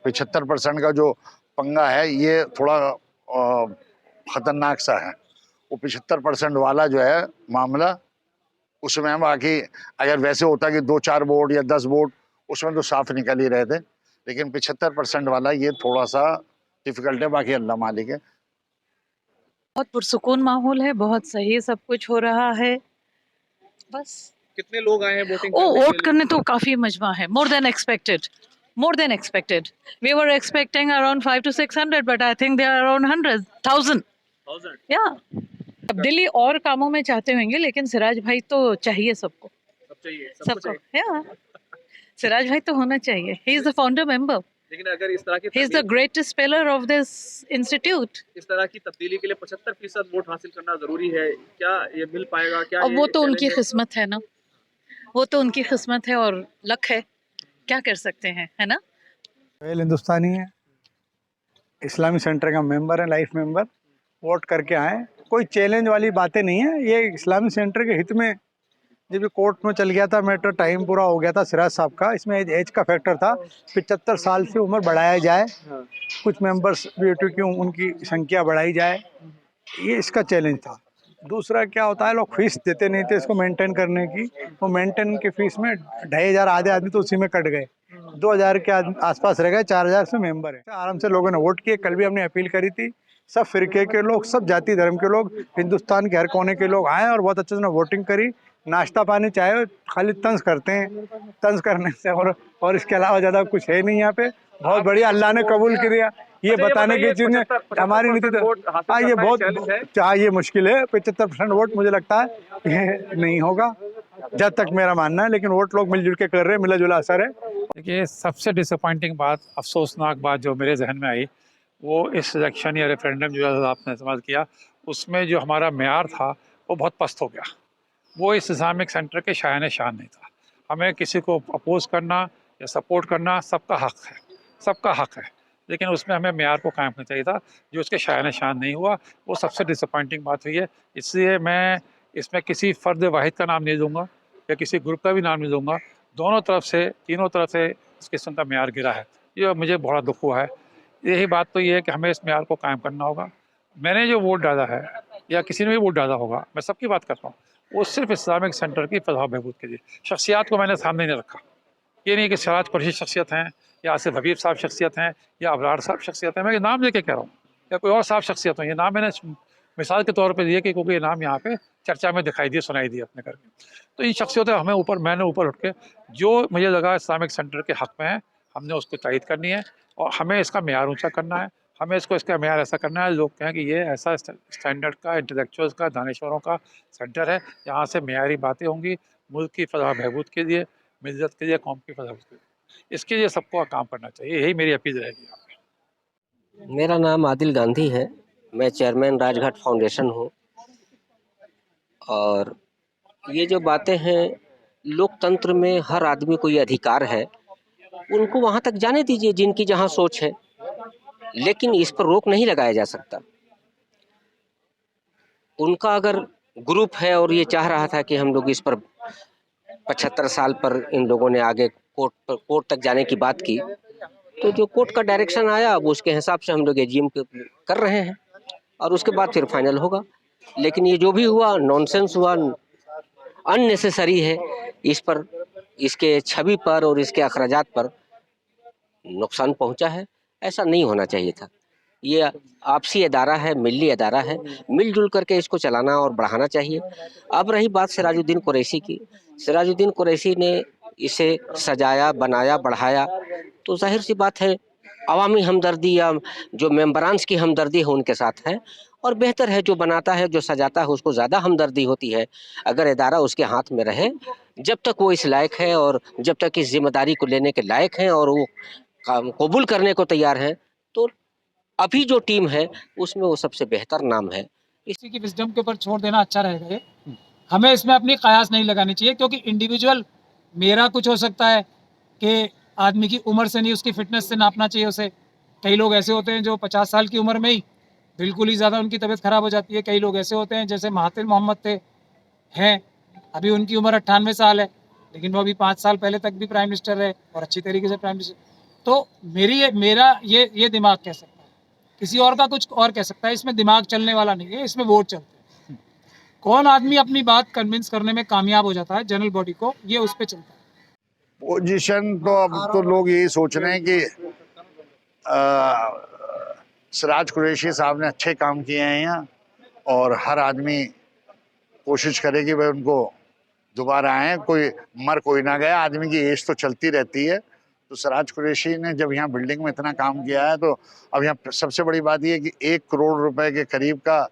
75% का जो पंगा है ये थोड़ा खतरनाक सा है। वो 75% वाला जो है मामला, उसमें हम बाकी अगर वैसे होता कि 2-4 वोट या 10 वोट, उसमें तो साफ निकल ही रहे थे, लेकिन 75% वाला ये थोड़ा सा डिफिकल्ट है। बाकी अल्लाह मालिक है। बहुत पुरसुकून माहौल है, बहुत सही सब कुछ हो रहा है। बस कितने लोग आए हैं वोटिंग वोट करने तो काफी मजमा है, more than expected, more than expected. We were expecting around 500 to 600, but I think they are around 100,000। या अब दिल्ली और कामों में चाहते होंगे, लेकिन सिराज भाई तो चाहिए सबको, सबको। या सिराज भाई तो होना चाहिए। He is the founder member, लेकिन अगर इस तरह की he is the greatest pillar of this institute. इस तरह की तब्दीली के लिए 75% वोट हासिल करना जरूरी है, क्या ये मिल पाएगा? क्या अब वो तो उनकी किस्मत है ना, वो तो उनकी किस्मत है और लक है, क्या कर सकते हैं, है ना। हिंदुस्तानी है, इस्लामी सेंटर का मेंबर है, लाइफ मेंबर। वोट करके आए, कोई चैलेंज वाली बातें नहीं है। ये इस्लामी सेंटर के हित में, जब ये कोर्ट में चल गया था मैटर, टाइम पूरा हो गया था सिराज साहब का, इसमें एज का फैक्टर था। 75 साल से उम्र बढ़ाया जाए, कुछ मेंबर्स बीओटी की उनकी संख्या बढ़ाई जाए, ये इसका चैलेंज था। दूसरा क्या होता है, लोग फीस देते नहीं थे इसको मेंटेन करने की। वो मेंटेन की फीस में 2,500 आधे आदमी तो उसी में कट गए, 2,000 के आसपास रह गए, 4,000 से मेंबर है। आराम से लोगों ने वोट किए। कल भी हमने अपील करी थी, सब फिरके के लोग, सब जाति धर्म के लोग, हिंदुस्तान के हर कोने के लोग आए और बहुत अच्छे से वोटिंग करी। नाश्ता पानी चाहे खाली तंज करते हैं, तंज करने से और इसके अलावा ज़्यादा कुछ है नहीं यहाँ पे। बहुत बढ़िया, अल्लाह ने कबूल किया। ये बताने की चीज़ ने हमारी नीति तो ये बहुत ये मुश्किल है। 75% वोट मुझे लगता है ये नहीं होगा, जब तक मेरा मानना है। लेकिन वोट लोग मिलजुल के कर रहे हैं, मिला जुला असर है। देखिए, सबसे डिसअपॉइंटिंग बात, अफसोसनाक बात जो मेरे जहन में आई, वो इस इलेक्शन या रेफरेंडम जो आपने इस्तेमाल किया, उसमें जो हमारा मेयार था वो बहुत पस्त हो गया। वो इस इस्लामिक सेंटर के शान शान नहीं था। हमें किसी को अपोज करना या सपोर्ट करना सबका हक़ है, सबका हक़ है, लेकिन उसमें हमें मेयार को कायम करना चाहिए था, जो उसके शान शान नहीं हुआ। वो सबसे डिसअपॉइंटिंग बात हुई है। इसलिए मैं इसमें किसी फ़र्द वाहिद का नाम नहीं दूँगा या किसी ग्रुप का भी नाम नहीं दूँगा। दोनों तरफ से, तीनों तरफ से इस किस्म का मेयार गिरा है, ये मुझे बड़ा दुख हुआ है। यही बात तो ये है कि हमें इस मेयार को कायम करना होगा। मैंने जो वोट डाला है या किसी ने भी वोट डाला होगा, मैं सबकी बात करता हूँ, वो सिर्फ इस्लामिक सेंटर की फलाह बहबूद के लिए। शख्सियात को मैंने सामने नहीं रखा। ये नहीं कि शराज कुरैशी शख्सियत हैं या आसिफ हबीब साहब शख्सियत हैं या अबरार साहब शख्सियत हैं। मैं ये नाम लेके कह रहा हूँ, या कोई और साहब शख्सियत हो। ये नाम मैंने मिसाल के तौर पर दिए कि क्योंकि ये नाम यहाँ पे चर्चा में दिखाई दिए, सुनाई दिए अपने करके। तो इन शख्सियतें हमें मैंने ऊपर उठ के जो मुझे लगा इस्लामिक सेंटर के हक़ में है, हमने उसको तायद करनी है और हमें इसका मेयार ऊँचा करना है। हमें इसका मेयार ऐसा करना है, लोग कहें कि ये ऐसा स्टैंडर्ड का, इंटेलेक्चुअल्स का, दानिशवरों का सेंटर है, यहाँ से मेयारी बातें होंगी मुल्क की फलाह बहबूद के लिए, मिल्लत के लिए, कौम की फलाह के लिए। इसके लिए सबको काम करना चाहिए, यही मेरी अपील रहेगी यहाँ पे। मेरा नाम आदिल गांधी है, मैं चेयरमैन राजघाट फाउंडेशन हूँ। और ये जो बातें हैं, लोकतंत्र में हर आदमी को ये अधिकार है, उनको वहाँ तक जाने दीजिए जिनकी जहाँ सोच है, लेकिन इस पर रोक नहीं लगाया जा सकता। उनका अगर ग्रुप है और ये चाह रहा था कि हम लोग इस पर 75 साल पर इन लोगों ने आगे कोर्ट तक जाने की बात की, तो जो कोर्ट का डायरेक्शन आया अब उसके हिसाब से हम लोग एजीएम कर रहे हैं और उसके बाद फिर फाइनल होगा। लेकिन ये जो भी हुआ नॉनसेंस हुआ, अननेसेसरी है। इस पर, इसके छवि पर और इसके अखराजात पर नुकसान पहुंचा है। ऐसा नहीं होना चाहिए था। ये आपसी अदारा है, मिली अदारा है, मिलजुल करके इसको चलाना और बढ़ाना चाहिए। अब रही बात सिराजुद्दीन कुरैशी की, सिराजुद्दीन कुरैशी ने इसे सजाया, बनाया, बढ़ाया, तो जाहिर सी बात है अवामी हमदर्दी या जो मेंबरान्स की हमदर्दी है उनके साथ है। और बेहतर है जो बनाता है, जो सजाता है, उसको ज़्यादा हमदर्दी होती है अगर इदारा उसके हाथ में रहे। जब तक वो इस लायक है और जब तक इस जिम्मेदारी को लेने के लायक हैं और वो कबूल करने को तैयार हैं, तो अभी जो टीम है उसमें वो सबसे बेहतर नाम है। इसी की विजडम के ऊपर छोड़ देना अच्छा रहेगा। ये हमें इसमें अपनी कयास नहीं लगानी चाहिए, क्योंकि इंडिविजुअल मेरा कुछ हो सकता है कि आदमी की उम्र से नहीं, उसकी फिटनेस से नापना चाहिए उसे। कई लोग ऐसे होते हैं जो 50 साल की उम्र में ही बिल्कुल ही ज़्यादा उनकी तबीयत ख़राब हो जाती है। कई लोग ऐसे होते हैं जैसे महातिर मोहम्मद थे, हैं अभी उनकी उम्र 98 साल है, लेकिन वो अभी 5 साल पहले तक भी प्राइम मिनिस्टर रहे और अच्छी तरीके से प्राइम मिनिस्टर। तो मेरा ये दिमाग कह सकता है, किसी और का कुछ और कह सकता है। इसमें दिमाग चलने वाला नहीं है, इसमें वोट चलते हैं। कौन आदमी अपनी बात कन्विंस करने में कामयाब हो जाता है जनरल बॉडी को, ये उस पर चलता है। पोजीशन तो अब तो लोग यही सोच रहे हैं कि सिराज कुरैशी साहब ने अच्छे काम किए हैं यहाँ, और हर आदमी कोशिश करे कि भाई उनको दोबारा आए। कोई ना गया, आदमी की एज तो चलती रहती है। तो सिराज कुरैशी ने जब यहाँ बिल्डिंग में इतना काम किया है, तो अब यहाँ सबसे बड़ी बात यह है कि 1 करोड़ रुपए के करीब का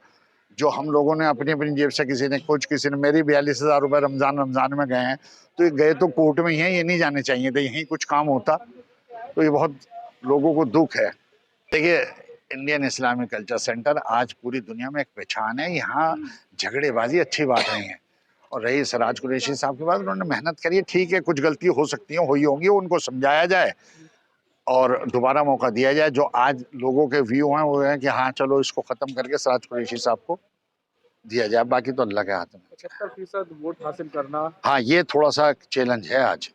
जो हम लोगों ने अपनी अपनी जेब से, किसी ने मेरी 42,000 रुपए रमजान में गए हैं, तो ये गए तो कोर्ट में ही है, ये नहीं जाने चाहिए थे, यहीं कुछ काम होता। तो ये बहुत लोगों को दुख है। देखिए, इंडियन इस्लामिक कल्चर सेंटर आज पूरी दुनिया में एक पहचान है। यहाँ झगड़ेबाजी अच्छी बात नहीं है। और रही सिराज कुरैशी साहब की बात, उन्होंने मेहनत करी है, ठीक है, कुछ गलती हो सकती है, हुई होंगी, उनको समझाया जाए और दोबारा मौका दिया जाए। जो आज लोगों के व्यू हैं वो है कि हाँ चलो इसको खत्म करके सिराज कुरैशी साहब को दिया जाए, बाकी तो अल्लाह के हाथ में। 75% वोट हासिल करना, हाँ, ये थोड़ा सा चैलेंज है आज।